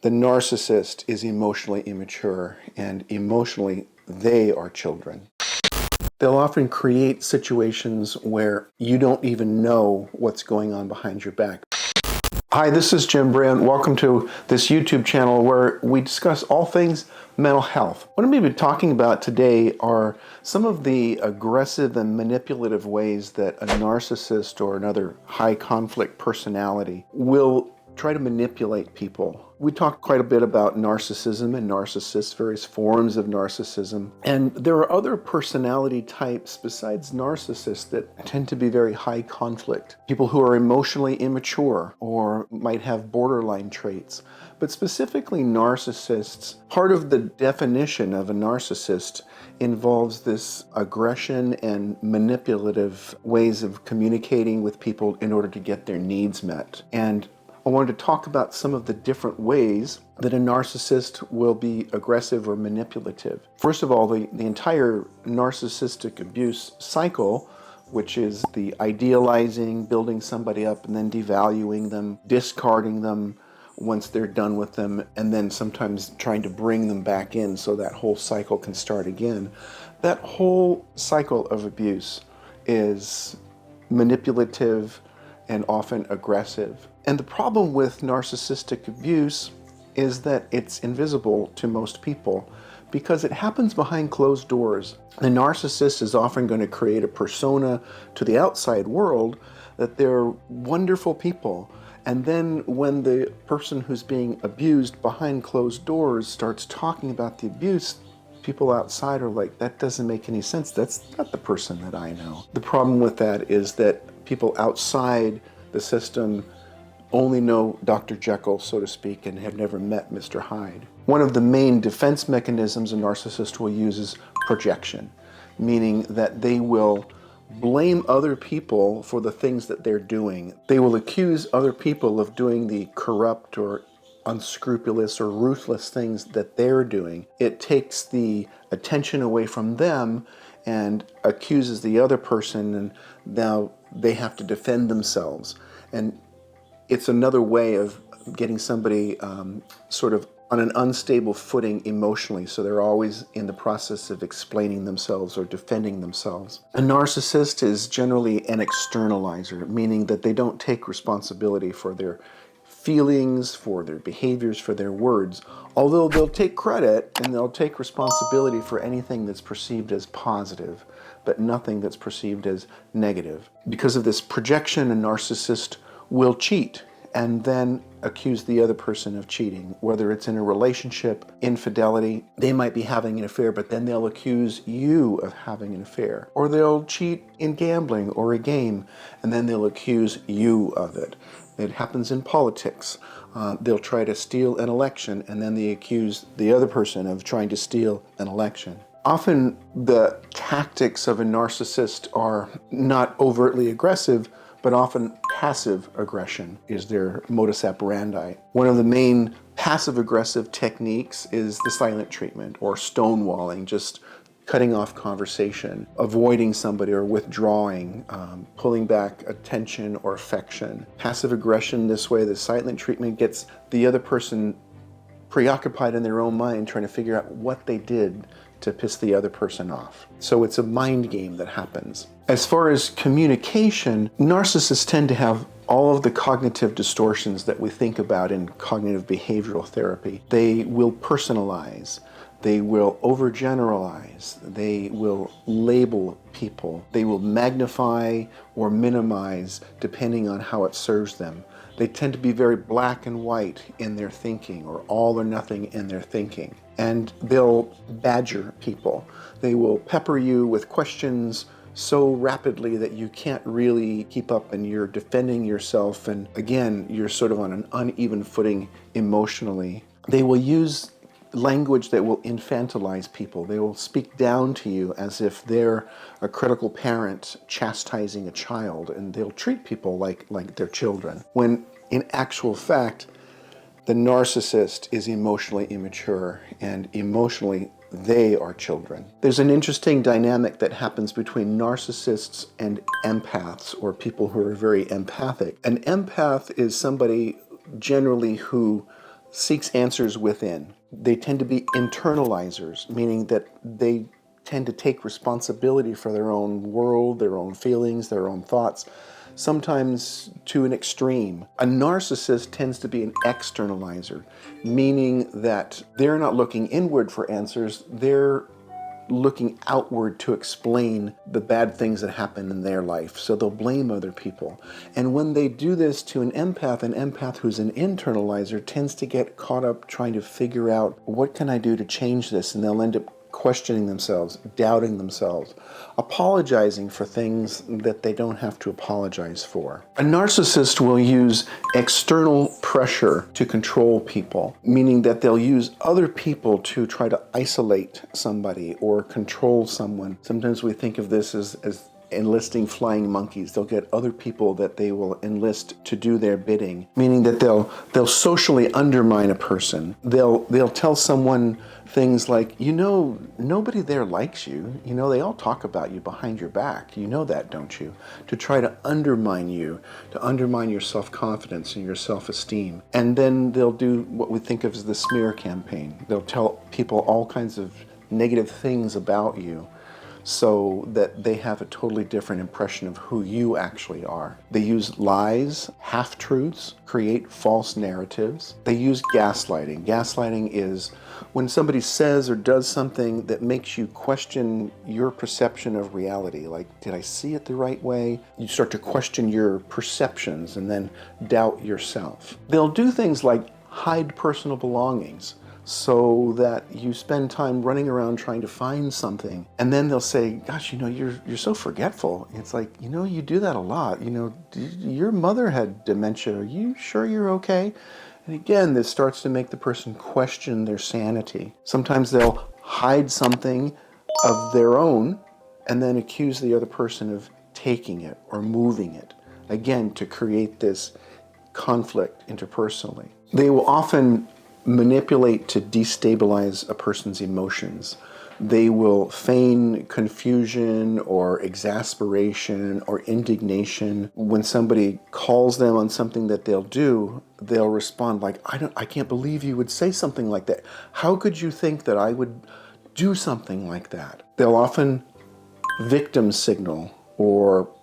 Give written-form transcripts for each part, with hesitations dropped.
The narcissist is emotionally immature, and emotionally, they are children. They'll often create situations where you don't even know what's going on behind your back. Hi, this is Jim Brillon. Welcome to this YouTube channel where we discuss all things mental health. What I'm going to be talking about today are some of the aggressive and manipulative ways that a narcissist or another high conflict personality will try to manipulate people. We talk quite a bit about narcissism and narcissists, various forms of narcissism. And there are other personality types besides narcissists that tend to be very high conflict. People who are emotionally immature or might have borderline traits. But specifically narcissists, part of the definition of a narcissist involves this aggression and manipulative ways of communicating with people in order to get their needs met. And I wanted to talk about some of the different ways that a narcissist will be aggressive or manipulative. First of all, the entire narcissistic abuse cycle, which is the idealizing, building somebody up, and then devaluing them, discarding them once they're done with them, and then sometimes trying to bring them back in so that whole cycle can start again. That whole cycle of abuse is manipulative and often aggressive. And the problem with narcissistic abuse is that it's invisible to most people because it happens behind closed doors. The narcissist is often going to create a persona to the outside world that they're wonderful people. And then when the person who's being abused behind closed doors starts talking about the abuse, people outside are like, that doesn't make any sense. That's not the person that I know. The problem with that is that people outside the system only know Dr. Jekyll, so to speak, and have never met Mr. Hyde. One of the main defense mechanisms a narcissist will use is projection, meaning that they will blame other people for the things that they're doing. They will accuse other people of doing the corrupt or unscrupulous or ruthless things that they're doing. It takes the attention away from them and accuses the other person, and now they have to defend themselves. And it's another way of getting somebody sort of on an unstable footing emotionally, so they're always in the process of explaining themselves or defending themselves. A narcissist is generally an externalizer, meaning that they don't take responsibility for their feelings, for their behaviors, for their words, although they'll take credit and they'll take responsibility for anything that's perceived as positive, but nothing that's perceived as negative. Because of this projection, a narcissist will cheat and then accuse the other person of cheating, whether it's in a relationship, infidelity. They might be having an affair, but then they'll accuse you of having an affair. Or they'll cheat in gambling or a game, and then they'll accuse you of it. It happens in politics. They'll try to steal an election, and then they accuse the other person of trying to steal an election. Often the tactics of a narcissist are not overtly aggressive, but often passive aggression is their modus operandi. One of the main passive aggressive techniques is the silent treatment or stonewalling, just cutting off conversation, avoiding somebody or withdrawing, pulling back attention or affection. Passive aggression this way, the silent treatment gets the other person preoccupied in their own mind trying to figure out what they did to piss the other person off. So it's a mind game that happens. As far as communication, narcissists tend to have all of the cognitive distortions that we think about in cognitive behavioral therapy. They will personalize. They will overgeneralize. They will label people. They will magnify or minimize depending on how it serves them. They tend to be very black and white in their thinking, or all or nothing in their thinking. And they'll badger people. They will pepper you with questions so rapidly that you can't really keep up, and you're defending yourself, and again, you're sort of on an uneven footing emotionally. They will use language that will infantilize people. They will speak down to you as if they're a critical parent chastising a child, and they'll treat people like they're children, when in actual fact, the narcissist is emotionally immature, and emotionally they are children. There's an interesting dynamic that happens between narcissists and empaths, or people who are very empathic. An empath is somebody generally who seeks answers within. They tend to be internalizers, meaning that they tend to take responsibility for their own world, their own feelings, their own thoughts, sometimes to an extreme. A narcissist tends to be an externalizer, meaning that they're not looking inward for answers, they're looking outward to explain the bad things that happen in their life. So they'll blame other people. And when they do this to an empath who's an internalizer tends to get caught up trying to figure out, what can I do to change this? And they'll end up questioning themselves, doubting themselves, apologizing for things that they don't have to apologize for. A narcissist will use external pressure to control people, meaning that they'll use other people to try to isolate somebody or control someone. Sometimes we think of this as enlisting flying monkeys. They'll get other people that they will enlist to do their bidding, meaning that they'll socially undermine a person. They'll tell someone things like, nobody there likes you. They all talk about you behind your back. You know that, don't you? To try to undermine you, to undermine your self-confidence and your self-esteem. And then they'll do what we think of as the smear campaign. They'll tell people all kinds of negative things about you, so that they have a totally different impression of who you actually are. They use lies, half-truths, create false narratives. They use gaslighting. Gaslighting is when somebody says or does something that makes you question your perception of reality. Like, did I see it the right way? You start to question your perceptions and then doubt yourself. They'll do things like hide personal belongings, so that you spend time running around trying to find something. And then they'll say, gosh, you're so forgetful. It's like, you do that a lot. Your mother had dementia. Are you sure you're okay? And again, this starts to make the person question their sanity. Sometimes they'll hide something of their own and then accuse the other person of taking it or moving it. Again, to create this conflict interpersonally. They will often manipulate to destabilize a person's emotions. They will feign confusion or exasperation or indignation. When somebody calls them on something that they'll do, they'll respond like, I can't believe you would say something like that. How could you think that I would do something like that? They'll often victim signal or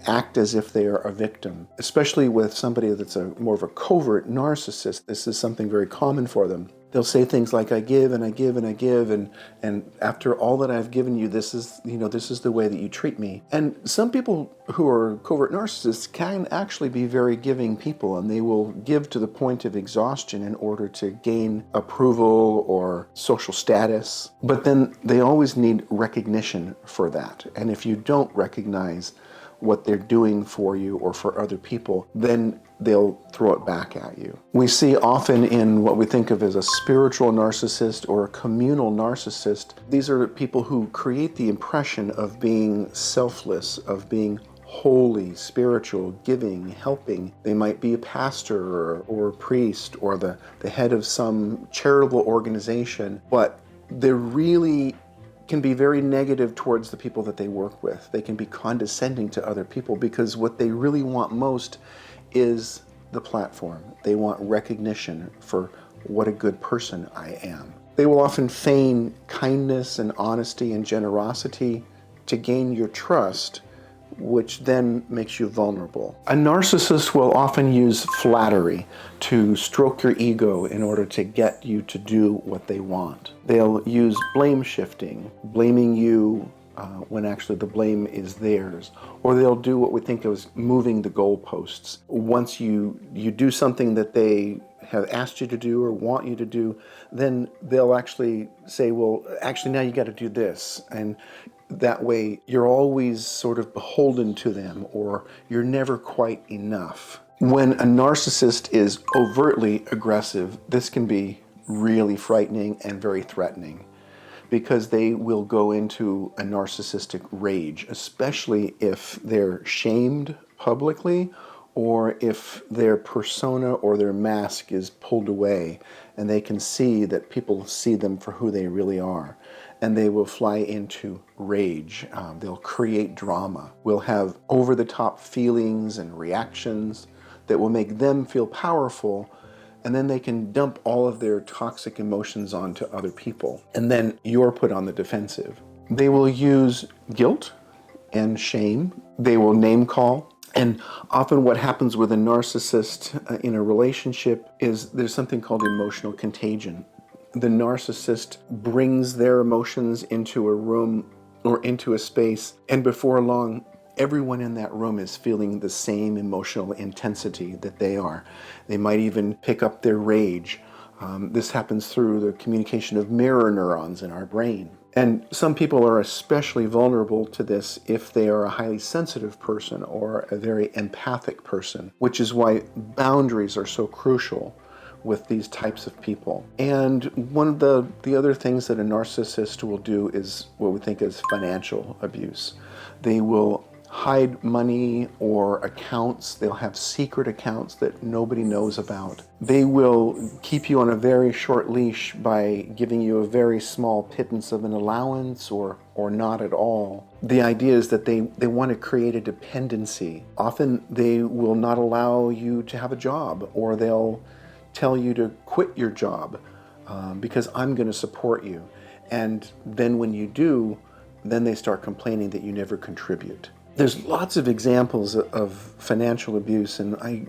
act as if they are a victim, especially with somebody that's more of a covert narcissist. This is something very common for them. They'll say things like, I give and I give and I give, and after all that I've given you, this is the way that you treat me. And some people who are covert narcissists can actually be very giving people, and they will give to the point of exhaustion in order to gain approval or social status. But then they always need recognition for that. And if you don't recognize what they're doing for you or for other people, then they'll throw it back at you. We see often in what we think of as a spiritual narcissist or a communal narcissist, these are people who create the impression of being selfless, of being holy, spiritual, giving, helping. They might be a pastor or a priest or the head of some charitable organization, but they're really can be very negative towards the people that they work with. They can be condescending to other people because what they really want most is the platform. They want recognition for what a good person I am. They will often feign kindness and honesty and generosity to gain your trust, which then makes you vulnerable. A narcissist will often use flattery to stroke your ego in order to get you to do what they want. They'll use blame shifting, blaming you when actually the blame is theirs. Or they'll do what we think of as moving the goalposts. Once you do something that they have asked you to do or want you to do, then they'll actually say, well, actually now you got to do this. And that way you're always sort of beholden to them, or you're never quite enough. When a narcissist is overtly aggressive, this can be really frightening and very threatening, because they will go into a narcissistic rage, especially if they're shamed publicly or if their persona or their mask is pulled away and they can see that people see them for who they really are. And they will fly into rage. They'll create drama. We'll have over-the-top feelings and reactions that will make them feel powerful and then they can dump all of their toxic emotions onto other people. And then you're put on the defensive. They will use guilt and shame. They will name call. And often what happens with a narcissist in a relationship is there's something called emotional contagion. The narcissist brings their emotions into a room or into a space, and before long, everyone in that room is feeling the same emotional intensity that they are. They might even pick up their rage. This happens through the communication of mirror neurons in our brain. And some people are especially vulnerable to this if they are a highly sensitive person or a very empathic person, which is why boundaries are so crucial with these types of people. And one of the other things that a narcissist will do is what we think is financial abuse. They will hide money or accounts. They'll have secret accounts that nobody knows about. They will keep you on a very short leash by giving you a very small pittance of an allowance or not at all. The idea is that they want to create a dependency. Often they will not allow you to have a job, or they'll tell you to quit your job because I'm going to support you. And then when you do, then they start complaining that you never contribute. There's lots of examples of financial abuse, and I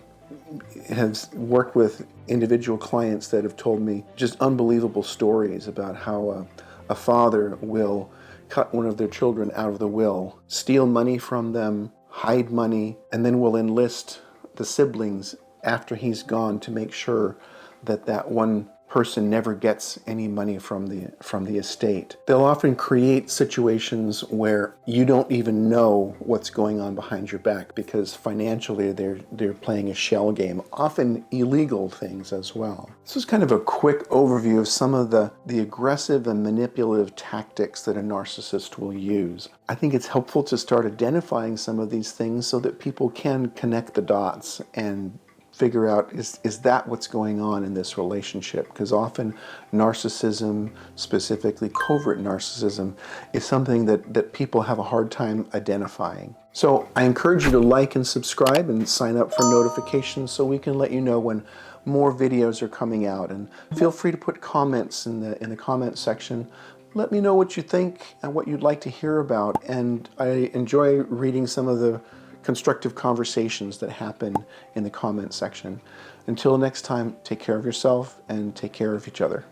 have worked with individual clients that have told me just unbelievable stories about how a father will cut one of their children out of the will, steal money from them, hide money, and then will enlist the siblings after he's gone to make sure that that one person never gets any money from the estate. They'll often create situations where you don't even know what's going on behind your back because financially they're playing a shell game, often illegal things as well. This is kind of a quick overview of some of the aggressive and manipulative tactics that a narcissist will use. I think it's helpful to start identifying some of these things so that people can connect the dots and figure out, is that what's going on in this relationship? Because often narcissism, specifically covert narcissism, is something that people have a hard time identifying. So I encourage you to like and subscribe and sign up for notifications so we can let you know when more videos are coming out. And feel free to put comments in the comment section. Let me know what you think and what you'd like to hear about. And I enjoy reading some of the constructive conversations that happen in the comment section. Until next time, take care of yourself and take care of each other.